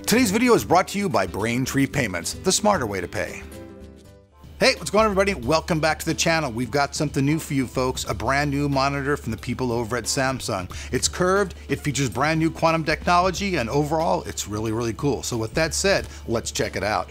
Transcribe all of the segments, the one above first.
Today's video is brought to you by Braintree Payments, the smarter way to pay. Hey, what's going on everybody? Welcome back to the channel. We've got something new for you folks, a brand new monitor from the people over at Samsung. It's curved, it features brand new quantum technology, and overall, it's really cool. So with that said, let's check it out.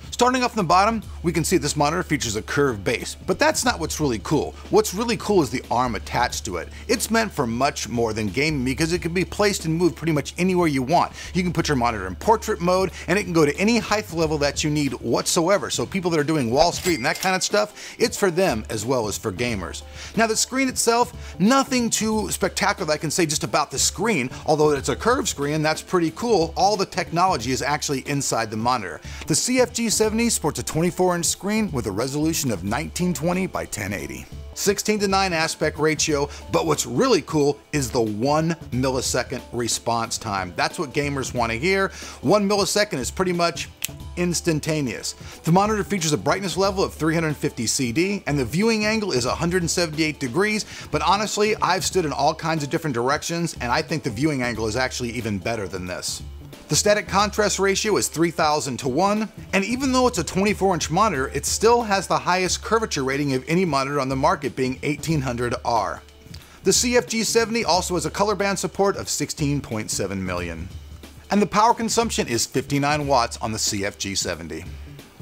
Starting off from the bottom, we can see this monitor features a curved base, but that's not what's really cool. What's really cool is the arm attached to it. It's meant for much more than gaming because it can be placed and moved pretty much anywhere you want. You can put your monitor in portrait mode and it can go to any height level that you need whatsoever. So people that are doing Wall Street and that kind of stuff, it's for them as well as for gamers. Now the screen itself, nothing too spectacular I can say just about the screen, although it's a curved screen, that's pretty cool. All the technology is actually inside the monitor. The CFG70 sports a 24-inch screen with a resolution of 1920 by 1080. 16:9 aspect ratio, but what's really cool is the 1 millisecond response time. That's what gamers want to hear. 1 millisecond is pretty much instantaneous. The monitor features a brightness level of 350 CD and the viewing angle is 178 degrees, but honestly, I've stood in all kinds of different directions and I think the viewing angle is actually even better than this. The static contrast ratio is 3000 to 1, and even though it's a 24-inch monitor, it still has the highest curvature rating of any monitor on the market, being 1800R. The CFG70 also has a color band support of 16.7 million. And the power consumption is 59 watts on the CFG70.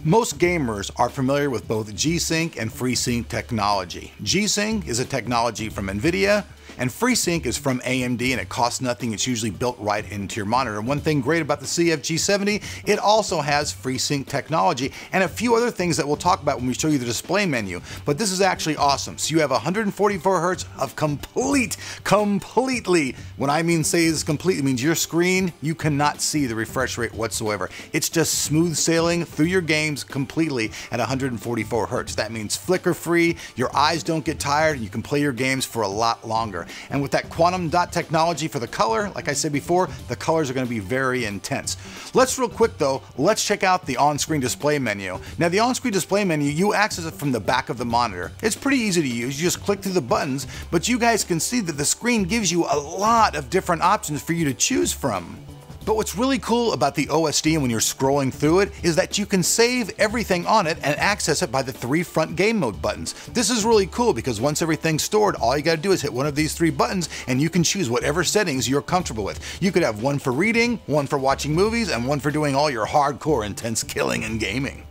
Most gamers are familiar with both G-Sync and FreeSync technology. G-Sync is a technology from NVIDIA, and FreeSync is from AMD and it costs nothing. It's usually built right into your monitor. And one thing great about the CFG70, it also has FreeSync technology and a few other things that we'll talk about when we show you the display menu. But this is actually awesome. So you have 144 hertz of completely, when I mean say this completely, means your screen, you cannot see the refresh rate whatsoever. It's just smooth sailing through your games completely at 144 hertz. That means flicker free, your eyes don't get tired, and you can play your games for a lot longer. And with that quantum dot technology for the color, like I said before, the colors are going to be very intense. Let's real quick though, let's check out the on-screen display menu. Now the on-screen display menu, you access it from the back of the monitor. It's pretty easy to use, you just click through the buttons, but you guys can see that the screen gives you a lot of different options for you to choose from. But what's really cool about the OSD and when you're scrolling through it is that you can save everything on it and access it by the 3 front game mode buttons. This is really cool because once everything's stored, all you gotta do is hit one of these 3 buttons and you can choose whatever settings you're comfortable with. You could have one for reading, one for watching movies, and one for doing all your hardcore intense killing and gaming.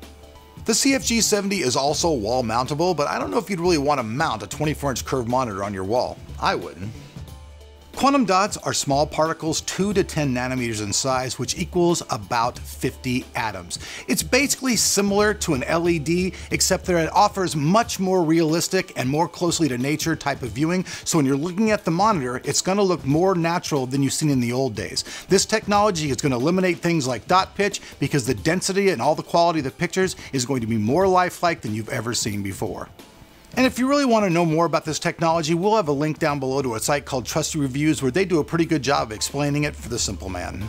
The CFG70 is also wall mountable, but I don't know if you'd really want to mount a 24-inch curved monitor on your wall. I wouldn't. Quantum dots are small particles 2 to 10 nanometers in size, which equals about 50 atoms. It's basically similar to an LED, except that it offers much more realistic and more closely to nature type of viewing, so when you're looking at the monitor, it's going to look more natural than you've seen in the old days. This technology is going to eliminate things like dot pitch because the density and all the quality of the pictures is going to be more lifelike than you've ever seen before. And if you really want to know more about this technology, we'll have a link down below to a site called TrustedReviews where they do a pretty good job of explaining it for the simple man.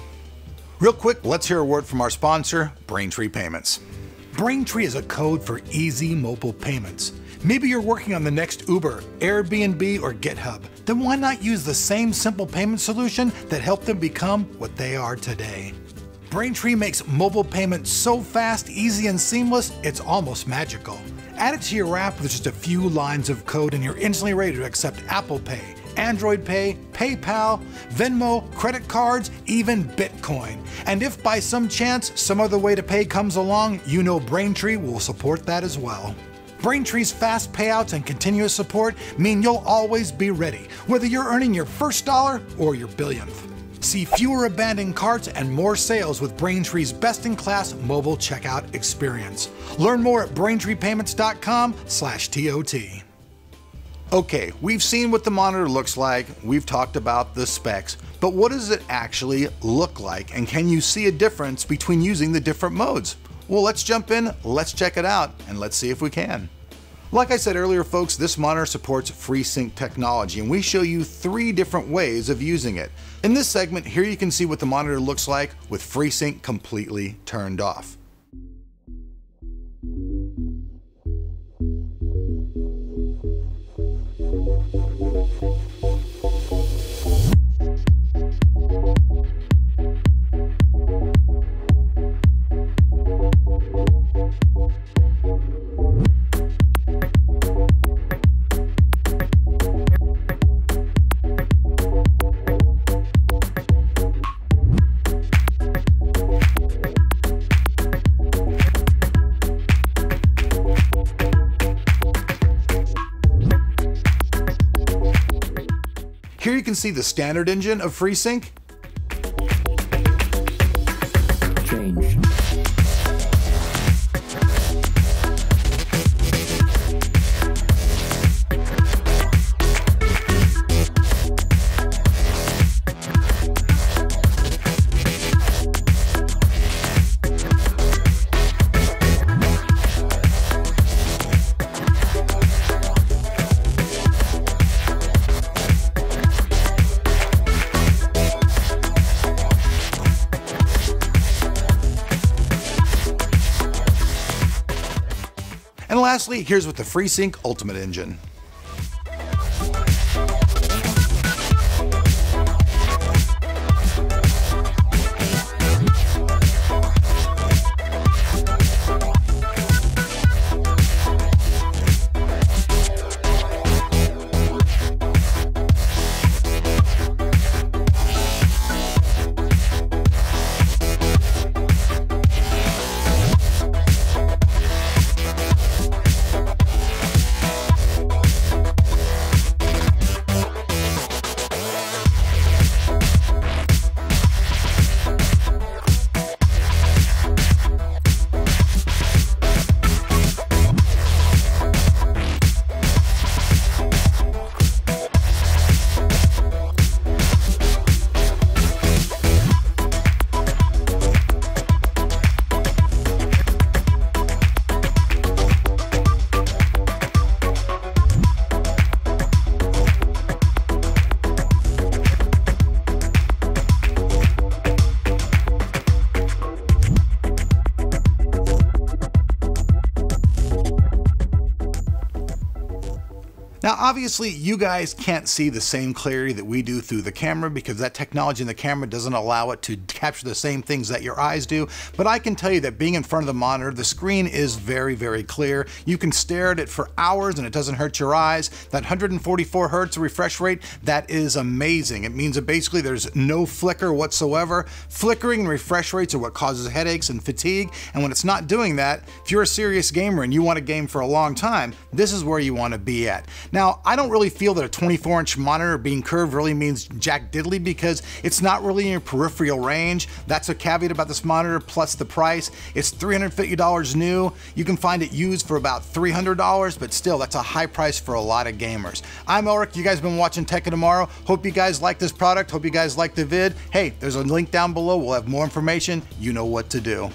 Real quick, let's hear a word from our sponsor, Braintree Payments. Braintree is a code for easy mobile payments. Maybe you're working on the next Uber, Airbnb, or GitHub. Then why not use the same simple payment solution that helped them become what they are today? Braintree makes mobile payments so fast, easy, and seamless, it's almost magical. Add it to your app with just a few lines of code and you're instantly ready to accept Apple Pay, Android Pay, PayPal, Venmo, credit cards, even Bitcoin. And if by some chance some other way to pay comes along, you know Braintree will support that as well. Braintree's fast payouts and continuous support mean you'll always be ready, whether you're earning your first dollar or your billionth. See fewer abandoned carts and more sales with Braintree's best-in-class mobile checkout experience. Learn more at braintreepayments.com/TOT. Okay, we've seen what the monitor looks like, we've talked about the specs, but what does it actually look like, and can you see a difference between using the different modes? Well, let's jump in, let's check it out, and let's see if we can. Like I said earlier, folks, this monitor supports FreeSync technology, and we show you 3 different ways of using it. In this segment, here you can see what the monitor looks like with FreeSync completely turned off. Here you can see the standard engine of FreeSync. Change. And lastly, here's with the FreeSync Ultimate Engine. Now, obviously, you guys can't see the same clarity that we do through the camera because that technology in the camera doesn't allow it to capture the same things that your eyes do. But I can tell you that being in front of the monitor, the screen is very, very clear. You can stare at it for hours and it doesn't hurt your eyes. That 144 hertz refresh rate, that is amazing. It means that basically there's no flicker whatsoever. Flickering and refresh rates are what causes headaches and fatigue. And when it's not doing that, if you're a serious gamer and you want to game for a long time, this is where you want to be at. Now, I don't really feel that a 24-inch monitor being curved really means jack diddly because it's not really in your peripheral range. That's a caveat about this monitor, plus the price. It's $350 new. You can find it used for about $300, but still, that's a high price for a lot of gamers. I'm Ulrich. You guys have been watching Tech of Tomorrow. Hope you guys like this product. Hope you guys like the vid. Hey, there's a link down below. We'll have more information. You know what to do.